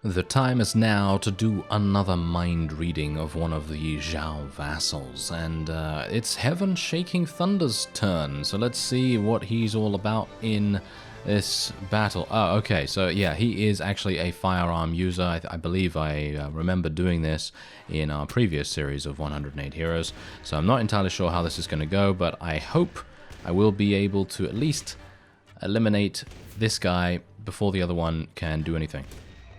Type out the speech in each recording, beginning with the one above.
The time is now to do another mind reading of one of the Zhao vassals, and it's Heaven Shaking Thunder's turn, so let's see what he's all about in this battle. Oh, okay, so yeah, he is actually a firearm user. I believe I remember doing this in our previous series of 108 Heroes, so I'm not entirely sure how this is going to go, but I hope I will be able to at least eliminate this guy before the other one can do anything.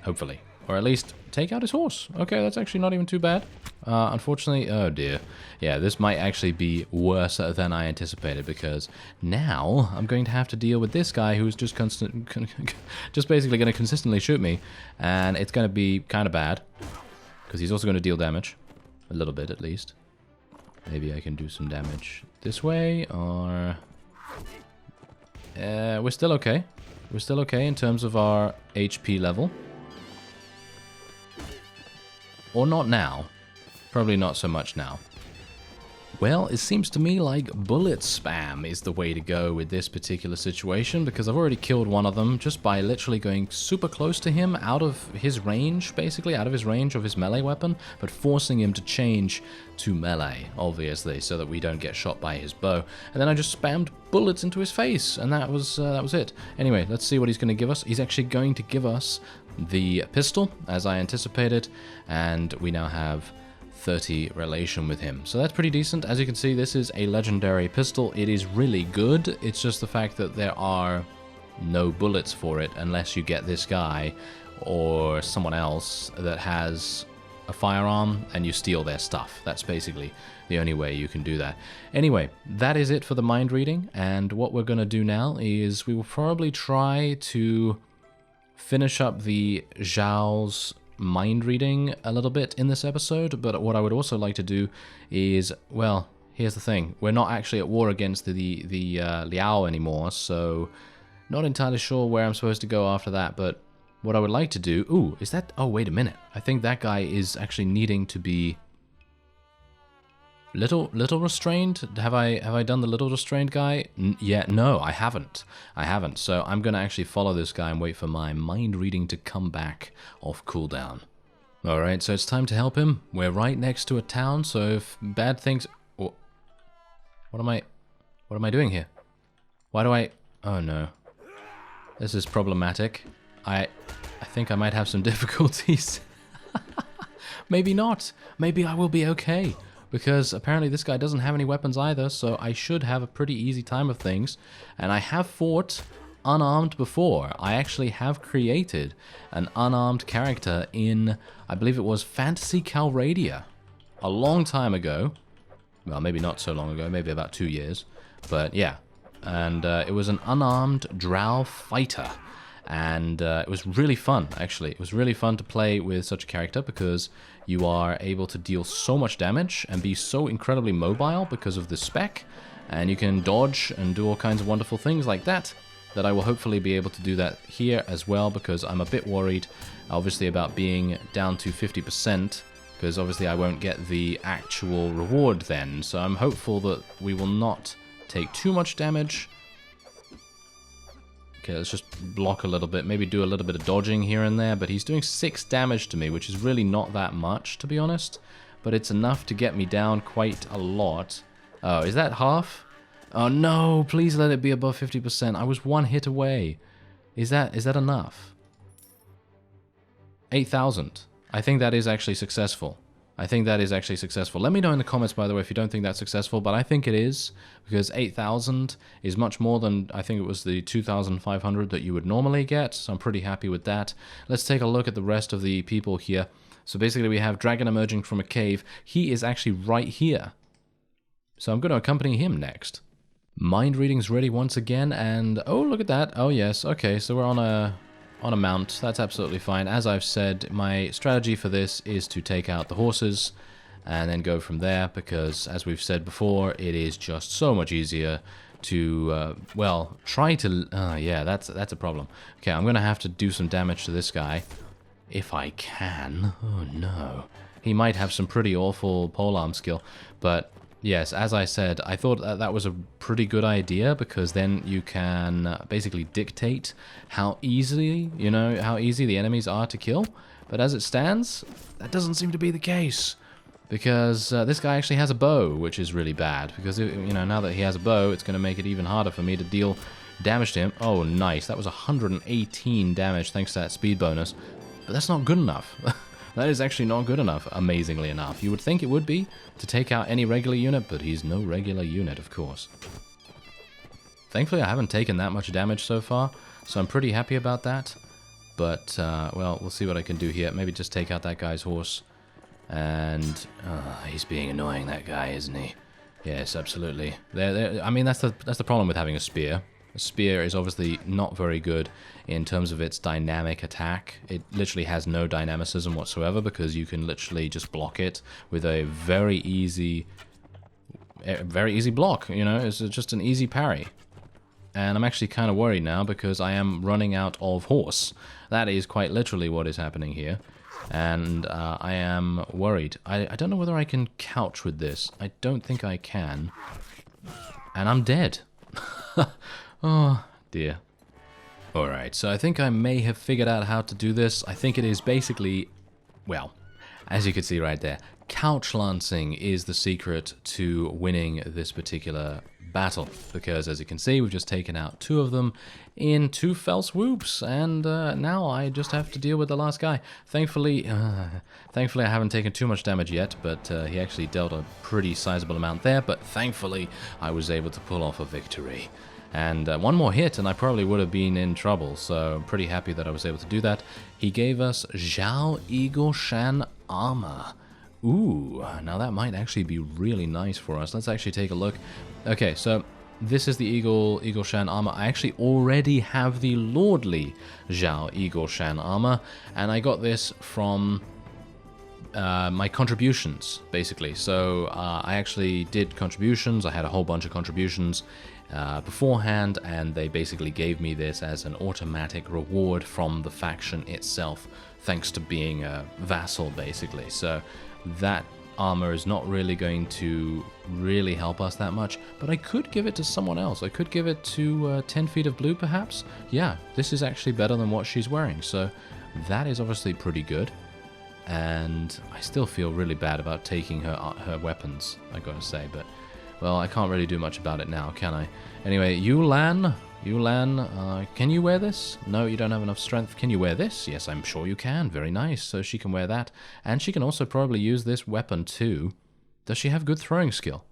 Hopefully. Or at least take out his horse. Okay, that's actually not even too bad. Unfortunately, oh dear. Yeah, this might actually be worse than I anticipated, because now I'm going to have to deal with this guy who's just basically going to consistently shoot me, and it's going to be kind of bad, because he's also going to deal damage. A little bit, at least. Maybe I can do some damage this way, or... we're still okay. We're still okay in terms of our HP level. Or not now. Probably not so much now. Well, it seems to me like bullet spam is the way to go with this particular situation, because I've already killed one of them just by literally going super close to him, out of his range, basically, out of his range of his melee weapon, but forcing him to change to melee, obviously, so that we don't get shot by his bow. And then I just spammed bullets into his face, and that was it. Anyway, let's see what he's going to give us. He's actually going to give us the pistol, as I anticipated, and we now have 30 relation with him. So that's pretty decent. As you can see, this is a legendary pistol. It is really good. It's just the fact that there are no bullets for it unless you get this guy or someone else that has a firearm and you steal their stuff. That's basically the only way you can do that. Anyway, that is it for the mind reading, and what we're going to do now is we will probably try to finish up the Zhao's mind reading a little bit in this episode, but what I would also like to do is, well, here's the thing. We're not actually at war against the Liao anymore, so not entirely sure where I'm supposed to go after that, but what I would like to do... Ooh, is that... Oh, wait a minute. I think that guy is actually needing to be little restrained. Have I done the little restrained guy? Yeah, no, I haven't. So I'm going to actually follow this guy and wait for my mind reading to come back off cooldown. All right, so it's time to help him. We're right next to a town, so if bad things... Oh, what am I doing here? Why do I... Oh no. This is problematic. I think I might have some difficulties. Maybe not. Maybe I will be okay. Because apparently this guy doesn't have any weapons either, so I should have a pretty easy time of things. And I have fought unarmed before. I actually have created an unarmed character in, I believe it was Fantasy Calradia, a long time ago. Well, maybe not so long ago, maybe about 2 years. But yeah, and it was an unarmed drow fighter. And it was really fun, actually. It was really fun to play with such a character because you are able to deal so much damage and be so incredibly mobile because of the spec. And you can dodge and do all kinds of wonderful things like that, that I will hopefully be able to do that here as well, because I'm a bit worried, obviously, about being down to 50%, because obviously I won't get the actual reward then. So I'm hopeful that we will not take too much damage. Okay, let's just block a little bit, maybe do a little bit of dodging here and there, but he's doing 6 damage to me, which is really not that much, to be honest, but it's enough to get me down quite a lot. Oh, is that half? Oh no, please let it be above 50%. I was 1 hit away. Is that enough? 8,000. I think that is actually successful. Let me know in the comments, by the way, if you don't think that's successful, but I think it is, because 8,000 is much more than, I think it was the 2,500 that you would normally get, so I'm pretty happy with that. Let's take a look at the rest of the people here. So basically we have Dragon emerging from a cave. He is actually right here. So I'm going to accompany him next. Mind reading's ready once again, and oh, look at that. Oh yes, okay, so we're on a mount. That's absolutely fine. As I've said, my strategy for this is to take out the horses and then go from there, because as we've said before, it is just so much easier to, well, try to... yeah, that's a problem. Okay, I'm going to have to do some damage to this guy, if I can. Oh no. He might have some pretty awful polearm skill, but Yes, as I said, I thought that was a pretty good idea because then you can basically dictate how easy, how easy the enemies are to kill. But as it stands, that doesn't seem to be the case. Because this guy actually has a bow, which is really bad. Because, now that he has a bow, it's going to make it even harder for me to deal damage to him. Oh, nice. That was 118 damage thanks to that speed bonus. But that's not good enough. That is actually not good enough, amazingly enough. You would think it would be to take out any regular unit, but he's no regular unit, of course. Thankfully, I haven't taken that much damage so far, so I'm pretty happy about that. But, well, we'll see what I can do here. Maybe just take out that guy's horse. And he's being annoying, that guy, isn't he? Yes, absolutely. I mean, that's the problem with having a spear. A spear is obviously not very good in terms of its dynamic attack. It literally has no dynamicism whatsoever because you can literally just block it with a very easy block. It's just an easy parry. And I'm actually kind of worried now because I am running out of horse. That is quite literally what is happening here. And I am worried. I don't know whether I can couch with this. I don't think I can. And I'm dead. Oh, dear. Alright, so I think I may have figured out how to do this. I think it is basically, well, as you can see right there, couch lancing is the secret to winning this particular battle. Because as you can see, we've just taken out 2 of them in 2 fell swoops. And now I just have to deal with the last guy. Thankfully I haven't taken too much damage yet, but he actually dealt a pretty sizable amount there. But thankfully, I was able to pull off a victory. And one more hit and I probably would have been in trouble, so I'm pretty happy that I was able to do that. He gave us Zhao Eagle Shan armor. Ooh, now that might actually be really nice for us. Let's actually take a look. Okay, so this is the Eagle Shan armor. I actually already have the Lordly Zhao Eagle Shan armor, and I got this from my contributions, basically. So I actually did contributions. I had a whole bunch of contributions beforehand, and they basically gave me this as an automatic reward from the faction itself, thanks to being a vassal, basically. So that armor is not really going to really help us that much, but I could give it to someone else. I could give it to 10 Feet of Blue, perhaps. Yeah, this is actually better than what she's wearing, so that is obviously pretty good. And I still feel really bad about taking her weapons, I gotta say, but well, I can't really do much about it now, can I? Anyway, Yulan, can you wear this? No, you don't have enough strength. Can you wear this? Yes, I'm sure you can. Very nice. So she can wear that. And she can also probably use this weapon too. Does she have good throwing skill?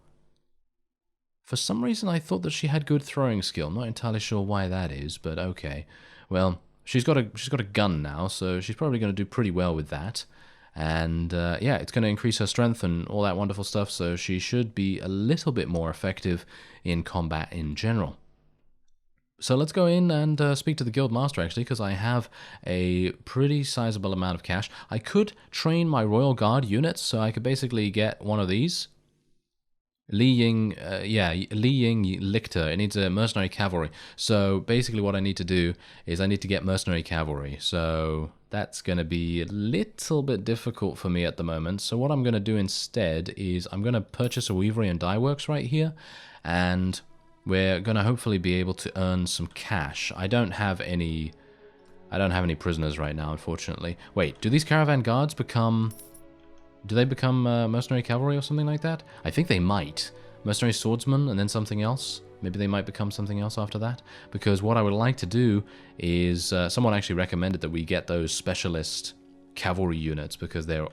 For some reason, I thought that she had good throwing skill. Not entirely sure why that is, but okay. Well, she's got a gun now, so she's probably going to do pretty well with that. And yeah, it's going to increase her strength and all that wonderful stuff, so she should be a little bit more effective in combat in general. So let's go in and speak to the guild master, actually, because I have a pretty sizable amount of cash. I could train my Royal Guard units, so I could basically get one of these. Li Ying Lictor. It needs a mercenary cavalry. So basically what I need to do is I need to get mercenary cavalry. So that's going to be a little bit difficult for me at the moment. So what I'm going to do instead is I'm going to purchase a weavery and dye works right here. And we're going to hopefully be able to earn some cash. I don't have any prisoners right now, unfortunately. Wait, do these caravan guards become... Do they become mercenary cavalry or something like that? I think they might. Mercenary swordsmen and then something else. Maybe they might become something else after that. Because what I would like to do is... someone actually recommended that we get those specialist cavalry units because they're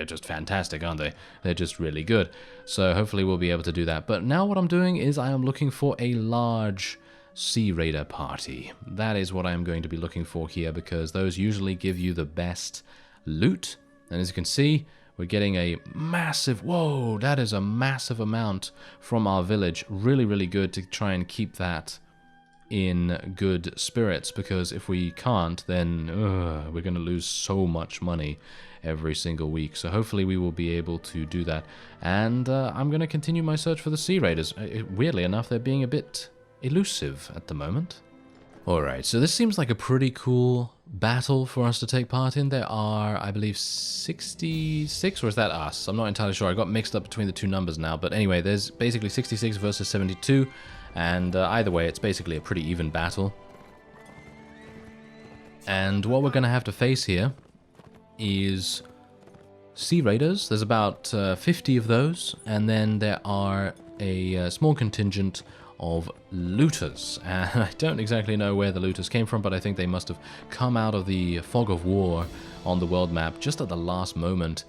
just fantastic, aren't they? They're just really good. So hopefully we'll be able to do that. But now what I'm doing is I am looking for a large Sea Raider party. That is what I am going to be looking for here because those usually give you the best loot. And as you can see... We're getting a massive, whoa, that is a massive amount from our village. Really, really good to try and keep that in good spirits, because if we can't, then we're going to lose so much money every single week. So hopefully we will be able to do that. And I'm going to continue my search for the Sea Raiders. Weirdly enough, they're being a bit elusive at the moment. Alright, so this seems like a pretty cool battle for us to take part in. There are, I believe, 66, or is that us? I'm not entirely sure. I got mixed up between the two numbers now. But anyway, there's basically 66 versus 72, and either way, it's basically a pretty even battle. And what we're going to have to face here is Sea Raiders. There's about 50 of those, and then there are a small contingent of looters. And I don't exactly know where the looters came from, but I think they must have come out of the fog of war on the world map just at the last moment,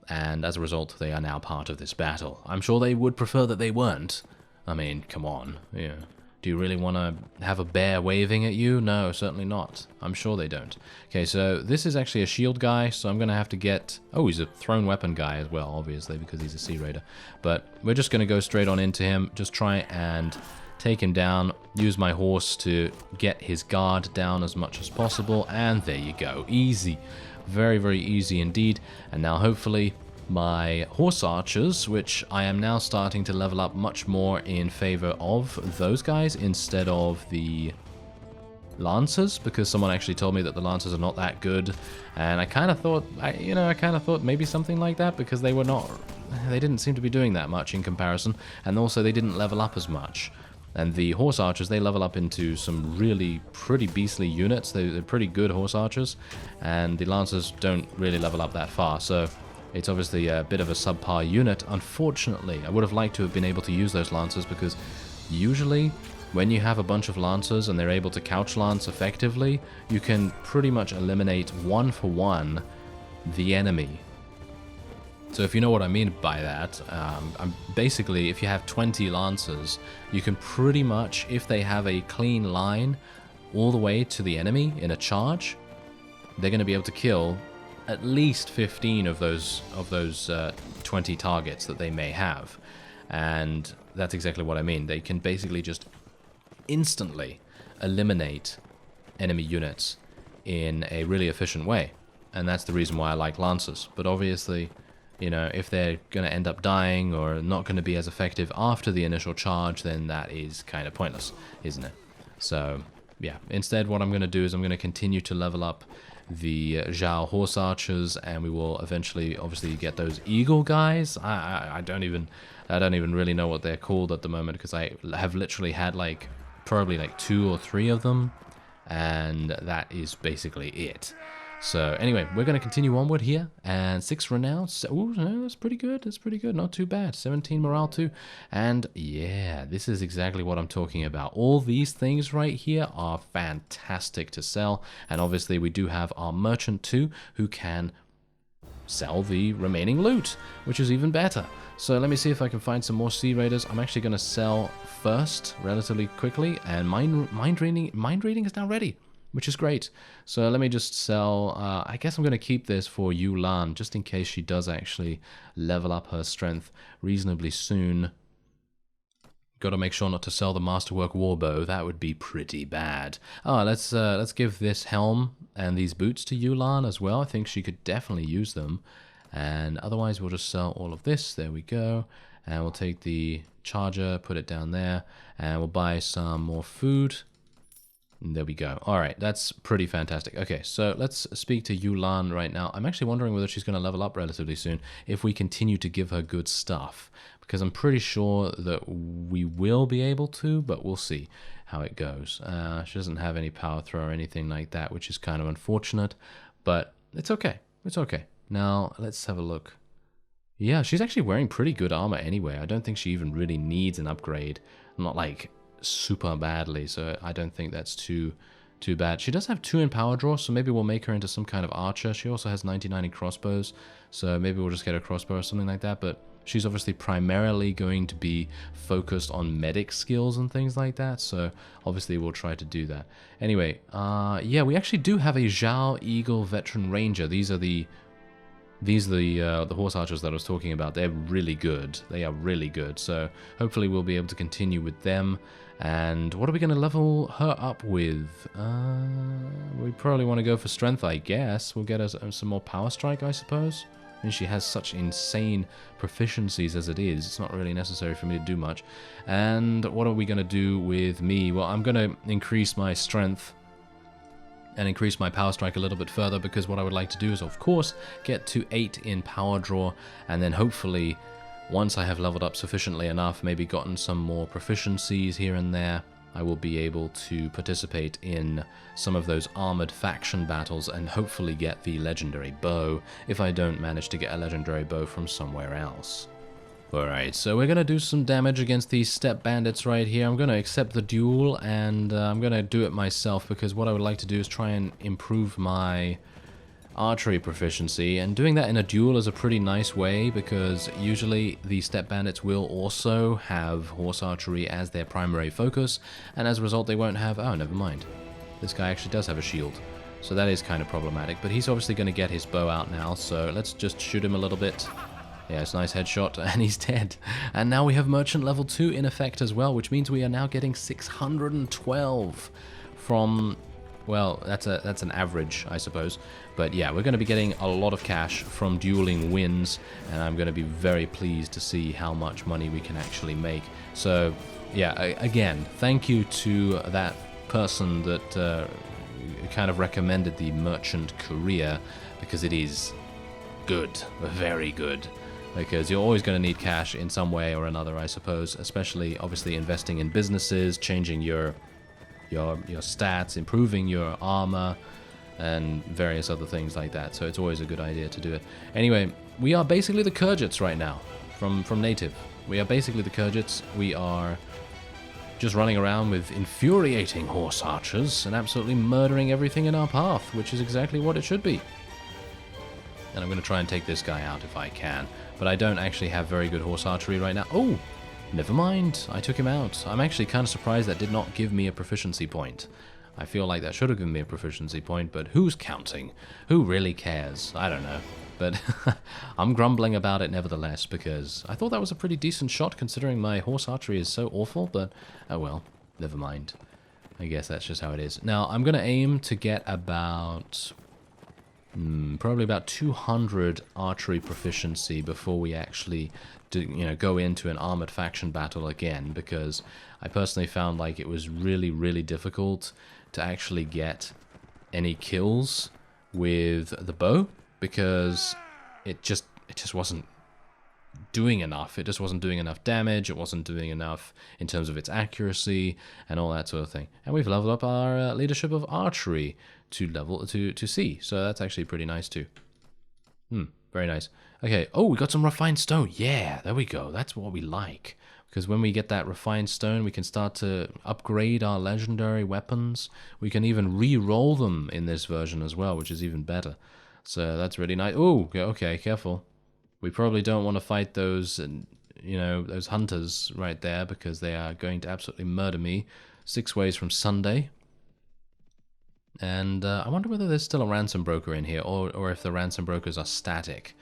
and as a result, they are now part of this battle. I'm sure they would prefer that they weren't. I mean, come on, yeah. Do you really want to have a bear waving at you? No, certainly not. I'm sure they don't. Okay, so this is actually a shield guy, so I'm going to have to get... Oh, he's a thrown weapon guy as well, obviously, because he's a Sea Raider. But we're just going to go straight on into him, just try and take him down, use my horse to get his guard down as much as possible, and there you go. Easy. Very, very easy indeed. And now hopefully my horse archers, which I am now starting to level up much more in favor of those guys instead of the lancers, because someone actually told me that the lancers are not that good, and I kind of thought, I kind of thought maybe something like that, because they didn't seem to be doing that much in comparison, and also they didn't level up as much. And the horse archers, they level up into some really pretty beastly units. They're pretty good horse archers, and the lancers don't really level up that far, so it's obviously a bit of a subpar unit. Unfortunately, I would have liked to have been able to use those lancers, because usually when you have a bunch of lancers and they're able to couch lance effectively, you can pretty much eliminate one for one the enemy. So if you know what I mean by that, basically if you have 20 lancers, you can pretty much, if they have a clean line all the way to the enemy in a charge, they're going to be able to kill at least 15 of those 20 targets that they may have. And that's exactly what I mean. They can basically just instantly eliminate enemy units in a really efficient way. And that's the reason why I like lancers. But obviously, you know, if they're going to end up dying or not going to be as effective after the initial charge, then that is kind of pointless, isn't it? So, yeah. Instead, what I'm going to do is I'm going to continue to level up the Zhao horse archers, and we will eventually obviously get those eagle guys. I don't even really know what they're called at the moment, because I have literally had probably 2 or 3 of them, and that is basically it. So anyway, we're going to continue onward here, and 6 renown. Ooh, that's pretty good. That's pretty good. Not too bad. 17 morale too. And yeah, this is exactly what I'm talking about. All these things right here are fantastic to sell. And obviously we do have our merchant too, who can sell the remaining loot, which is even better. So let me see if I can find some more Sea Raiders. I'm actually going to sell first relatively quickly, and mind reading is now ready, which is great. So let me just sell, I guess I'm going to keep this for Yulan, just in case she does actually level up her strength reasonably soon. Got to make sure not to sell the Masterwork Warbow, that would be pretty bad. Oh, let's give this helm and these boots to Yulan as well. I think she could definitely use them. And otherwise we'll just sell all of this, there we go. And we'll take the charger, put it down there, and we'll buy some more food. There we go. All right, that's pretty fantastic. Okay, so let's speak to Yulan right now. I'm actually wondering whether she's going to level up relatively soon if we continue to give her good stuff, because I'm pretty sure that we will be able to, but we'll see how it goes. She doesn't have any power throw or anything like that, which is kind of unfortunate, but it's okay. It's okay. Now, let's have a look. Yeah, she's actually wearing pretty good armor anyway. I don't think she even really needs an upgrade. Not like super badly, so I don't think that's too bad. She does have 2 in power draw, so maybe we'll make her into some kind of archer. She also has 99 in crossbows, so maybe we'll just get a crossbow or something like that, but she's obviously primarily going to be focused on medic skills and things like that, so obviously we'll try to do that. Anyway, yeah, we actually do have a Zhao Eagle Veteran Ranger. These are the horse archers that I was talking about. They're really good. They are really good. So hopefully we'll be able to continue with them. And what are we going to level her up with? We probably want to go for strength, I guess. We'll get us some more power strike, I suppose. I mean, she has such insane proficiencies as it is. It's not really necessary for me to do much. And what are we going to do with me? Well, I'm going to increase my strength and increase my power strike a little bit further, because what I would like to do is, of course, get to 8 in power draw, and then hopefully, once I have leveled up sufficiently enough, maybe gotten some more proficiencies here and there, I will be able to participate in some of those armored faction battles and hopefully get the legendary bow, if I don't manage to get a legendary bow from somewhere else. Alright, so we're going to do some damage against these step bandits right here. I'm going to accept the duel, and I'm going to do it myself, because what I would like to do is try and improve my archery proficiency, and doing that in a duel is a pretty nice way, because usually the step bandits will also have horse archery as their primary focus, and as a result they won't have... oh, never mind. This guy actually does have a shield, so that is kind of problematic, but he's obviously going to get his bow out now, so let's just shoot him a little bit. Yeah, it's a nice headshot, and he's dead. And now we have Merchant level 2 in effect as well, which means we are now getting 612 from... well, that's an average, I suppose. But yeah, we're going to be getting a lot of cash from dueling wins, and I'm going to be very pleased to see how much money we can actually make. So yeah, again, thank you to that person that kind of recommended the merchant career, because it is good, very good. Because you're always going to need cash in some way or another, I suppose, especially obviously investing in businesses, changing your stats, improving your armor, and various other things like that. So it's always a good idea to do it. Anyway, we are basically the Kurgits right now from Native. We are basically the Kurgits. We are just running around with infuriating horse archers and absolutely murdering everything in our path, which is exactly what it should be. And I'm going to try and take this guy out if I can. But I don't actually have very good horse archery right now. Oh, never mind. I took him out. I'm actually kind of surprised that did not give me a proficiency point. I feel like that should have given me a proficiency point, but who's counting? Who really cares? I don't know. But I'm grumbling about it nevertheless, because I thought that was a pretty decent shot considering my horse archery is so awful, but oh well, never mind. I guess that's just how it is. Now, I'm going to aim to get about... probably about 200 archery proficiency before we actually go into an armored faction battle again, because I personally found like it was really, really difficult to actually get any kills with the bow, because it just wasn't doing enough. It just wasn't doing enough damage. It wasn't doing enough in terms of its accuracy and all that sort of thing. And we've leveled up our leadership of archery to C, so that's actually pretty nice too. Very nice. Okay, oh, we got some refined stone. Yeah, there we go. That's what we like. Because when we get that refined stone, we can start to upgrade our legendary weapons. We can even re-roll them in this version as well, which is even better. So that's really nice. Oh, okay, careful. We probably don't want to fight those, those hunters right there, because they are going to absolutely murder me 6 ways from Sunday. And I wonder whether there's still a ransom broker in here, or if the ransom brokers are static.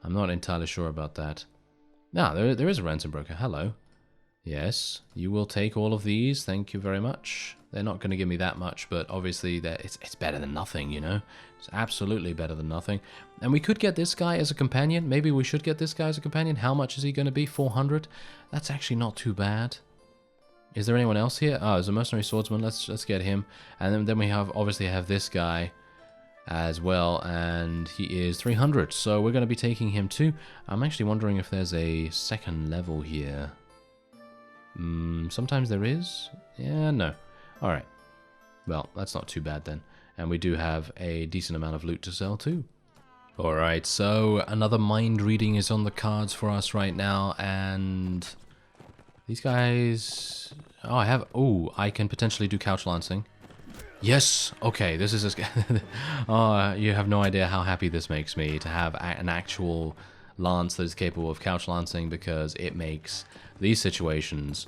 I'm not entirely sure about that. No, there is a ransom broker. Hello. Yes, you will take all of these. Thank you very much. They're not going to give me that much, but obviously it's better than nothing, you know? It's absolutely better than nothing. And we could get this guy as a companion. Maybe we should get this guy as a companion. How much is he going to be? 400? That's actually not too bad. Is there anyone else here? Oh, there's a mercenary swordsman. Let's get him. And then we obviously have this guy as well, and he is 300. So we're going to be taking him too. I'm actually wondering if there's a second level here. Sometimes there is. Yeah, no. All right. Well, that's not too bad then. And we do have a decent amount of loot to sell too. All right. So another mind reading is on the cards for us right now, and these guys. Oh, I can potentially do couch lancing. Yes. Okay. This is oh, you have no idea how happy this makes me to have an actual lance that is capable of couch lancing, because it makes these situations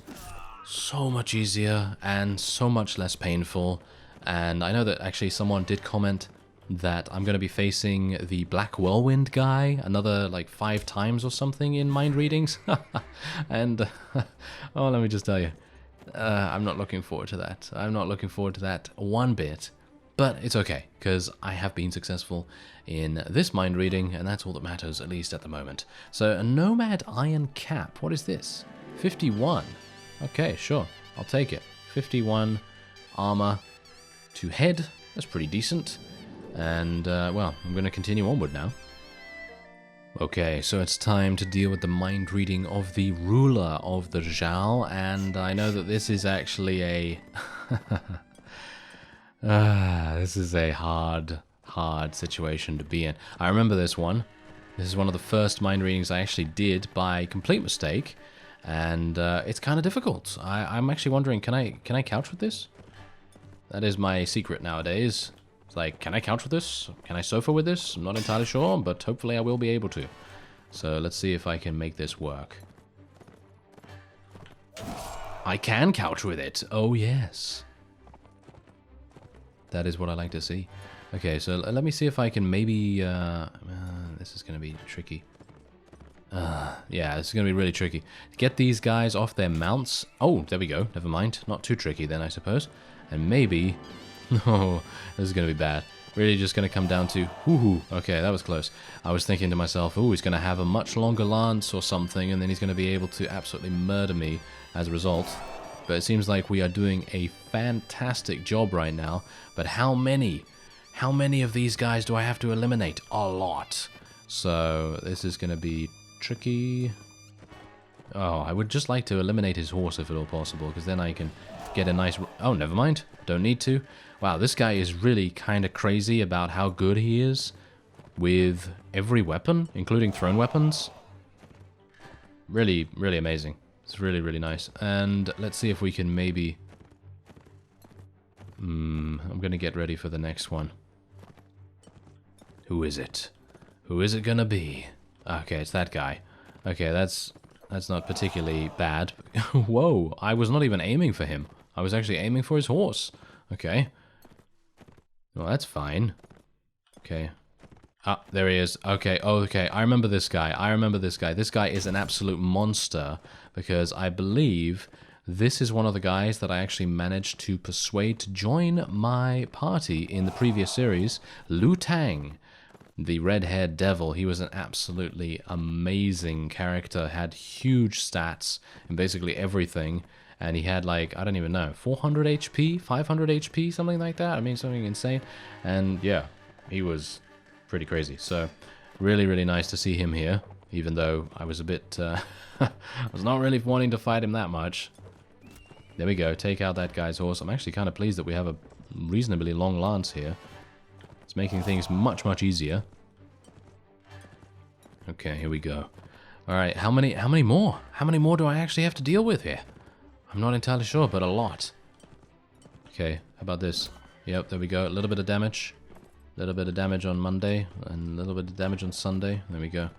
so much easier and so much less painful. And I know that actually someone did comment that I'm going to be facing the Black Whirlwind guy another like 5 times or something in mind readings. And oh, let me just tell you, I'm not looking forward to that. I'm not looking forward to that one bit. But it's okay, because I have been successful in this mind reading, and that's all that matters, at least at the moment. So, a Nomad Iron Cap. What is this? 51. Okay, sure. I'll take it. 51 armor to head. That's pretty decent. And, well, I'm going to continue onward now. Okay, so it's time to deal with the mind reading of the ruler of the Zhao, and I know that this is actually a... this is a hard situation to be in. I remember this one. This is one of the first mind readings I actually did by complete mistake, and it's kind of difficult. I'm actually wondering, can I couch with this? That is my secret nowadays. It's like, can I couch with this? Can I sofa with this? I'm not entirely sure, but hopefully I will be able to. So let's see if I can make this work. I can couch with it. Oh, yes. That is what I like to see. Okay, so let me see if I can maybe... this is going to be tricky. Yeah, this is going to be really tricky. Get these guys off their mounts. Oh, there we go. Never mind. Not too tricky then, I suppose. And maybe... No, this is going to be bad. Really just going to come down to... Woohoo! Okay, that was close. I was thinking to myself, oh, he's going to have a much longer lance or something, and then he's going to be able to absolutely murder me as a result. But it seems like we are doing a fantastic job right now. But how many? How many of these guys do I have to eliminate? A lot. So this is going to be tricky. Oh, I would just like to eliminate his horse if at all possible, because then I can get a nice... Oh, never mind. Don't need to. Wow, this guy is really kind of crazy about how good he is with every weapon, including thrown weapons. Really, really amazing. It's really, really nice. And let's see if we can maybe... I'm going to get ready for the next one. Who is it? Who is it going to be? Okay, it's that guy. Okay, that's not particularly bad. Whoa, I was not even aiming for him. I was actually aiming for his horse. Okay. Well, that's fine. Okay. Ah, there he is. Okay, okay. I remember this guy. I remember this guy. This guy is an absolute monster because I believe this is one of the guys that I actually managed to persuade to join my party in the previous series, Liu Tang, the red-haired devil. He was an absolutely amazing character, had huge stats in basically everything. And he had like, I don't even know, 400 HP, 500 HP, something like that. I mean, something insane. And yeah, he was pretty crazy. So really, really nice to see him here, even though I was a bit, I was not really wanting to fight him that much. There we go, take out that guy's horse. I'm actually kind of pleased that we have a reasonably long lance here. It's making things much, much easier. Okay, here we go. All right, how many more? How many more do I actually have to deal with here? I'm not entirely sure, but a lot. Okay, how about this? Yep, there we go. A little bit of damage. A little bit of damage on Monday, and a little bit of damage on Sunday. There we go.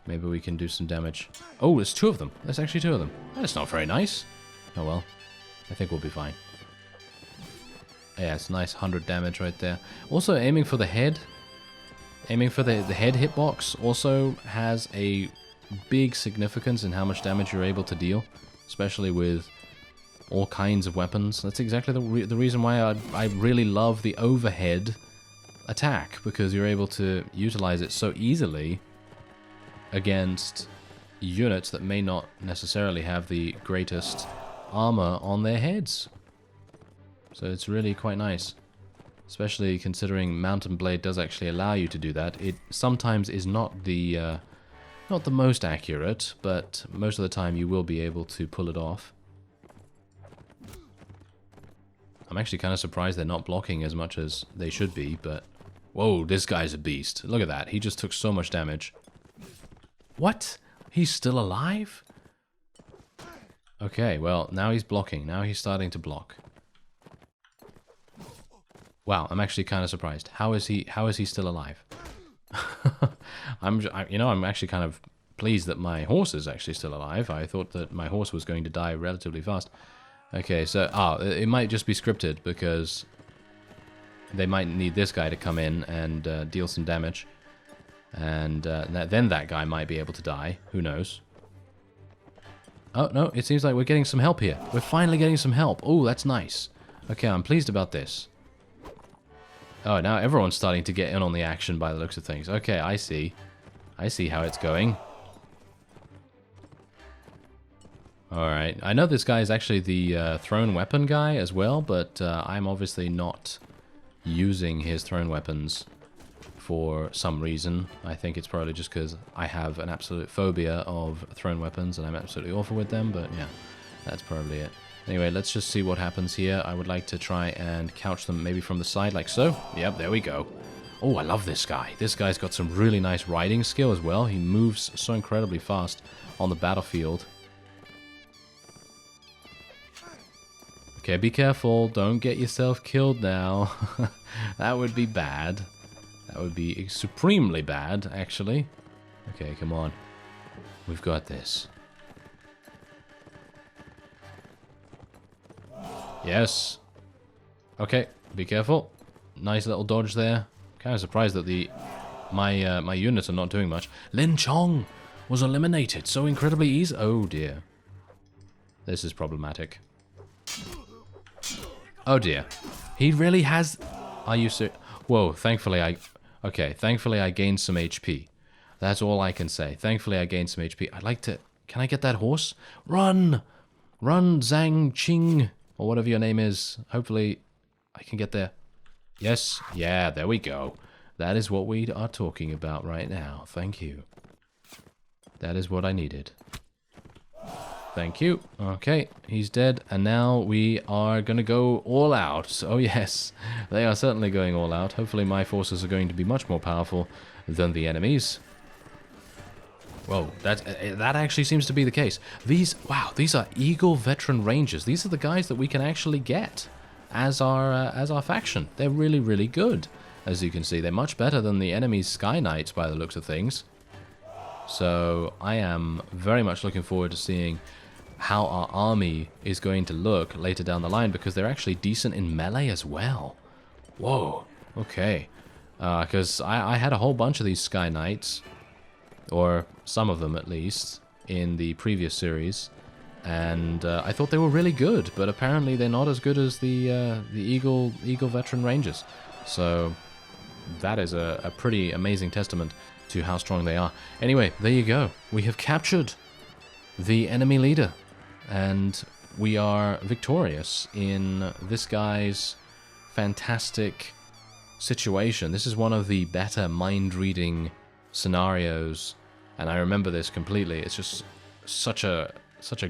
Maybe we can do some damage. Oh, there's two of them. There's actually two of them. That's not very nice. Oh well. I think we'll be fine. Yeah, it's nice 100 damage right there. Also, aiming for the head. Aiming for the head hitbox also has a big significance in how much damage you're able to deal. Especially with all kinds of weapons. That's exactly the reason why I really love the overhead attack, because you're able to utilize it so easily against units that may not necessarily have the greatest armor on their heads. So it's really quite nice. Especially considering Mountain Blade does actually allow you to do that. It sometimes is not the most accurate, but most of the time you will be able to pull it off. I'm actually kind of surprised they're not blocking as much as they should be, but... Whoa, this guy's a beast. Look at that. He just took so much damage. What? He's still alive? Okay, well, now he's blocking. Now he's starting to block. Wow, I'm actually kind of surprised. How is he still alive? I'm actually kind of pleased that my horse is actually still alive. I thought that my horse was going to die relatively fast. Okay, so it might just be scripted because they might need this guy to come in and deal some damage, and then that guy might be able to die. Who knows? Oh no, it seems like we're getting some help here. We're finally getting some help. Oh, that's nice. Okay, I'm pleased about this. Oh, now everyone's starting to get in on the action by the looks of things. Okay, I see. I see how it's going. Alright, I know this guy is actually the thrown weapon guy as well, but I'm obviously not using his thrown weapons for some reason. I think it's probably just because I have an absolute phobia of thrown weapons and I'm absolutely awful with them, but yeah, that's probably it. Anyway, let's just see what happens here. I would like to try and couch them maybe from the side like so. Yep, there we go. Oh, I love this guy. This guy's got some really nice riding skill as well. He moves so incredibly fast on the battlefield. Okay, be careful. Don't get yourself killed now. That would be bad. That would be supremely bad, actually. Okay, come on. We've got this. Yes. Okay, be careful. Nice little dodge there. Kind of surprised that my units are not doing much. Lin Chong was eliminated so incredibly easy. Oh dear. This is problematic. Oh dear. He really has... Are you serious? Whoa, thankfully I gained some HP. That's all I can say. Thankfully I gained some HP. I'd like to... Can I get that horse? Run! Run, Zhang Qing! Or whatever your name is. Hopefully I can get there. Yes. Yeah, there we go. That is what we are talking about right now. Thank you. That is what I needed. Thank you. Okay, he's dead. And now we are going to go all out. Oh yes, they are certainly going all out. Hopefully my forces are going to be much more powerful than the enemies. Whoa, that actually seems to be the case. These are Eagle veteran rangers. These are the guys that we can actually get as our faction. They're really, really good. As you can see, they're much better than the enemy's Sky Knights by the looks of things. So I am very much looking forward to seeing how our army is going to look later down the line, because they're actually decent in melee as well. Whoa, okay. Because I had a whole bunch of these Sky Knights, or some of them at least, in the previous series, and I thought they were really good, but apparently they're not as good as the Eagle veteran rangers. So that is a pretty amazing testament to how strong they are. Anyway, there you go. We have captured the enemy leader, and we are victorious in this guy's fantastic situation. This is one of the better mind-reading scenarios, and I remember this completely. It's just such a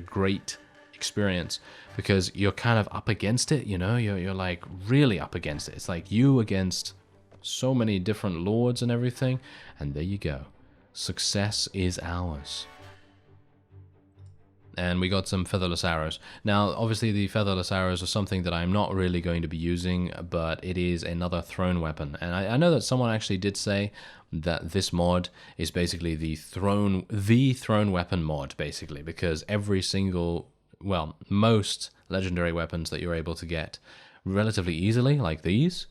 great experience, because you're kind of up against it, you know? You're like really up against it. It's like you against so many different lords and everything, and there you go. Success is ours. And we got some featherless arrows. Now, obviously the featherless arrows are something that I'm not really going to be using, but it is another thrown weapon. And I know that someone actually did say that this mod is basically the thrown weapon mod, basically, because every single, well, most legendary weapons that you're able to get relatively easily, like these,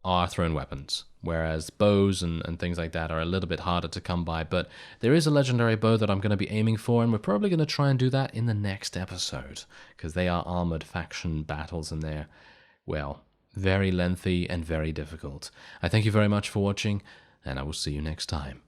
are thrown weapons, whereas bows and things like that are a little bit harder to come by. But there is a legendary bow that I'm going to be aiming for, and we're probably going to try and do that in the next episode, because they are armored faction battles, and they're, well, very lengthy and very difficult. I thank you very much for watching, and I will see you next time.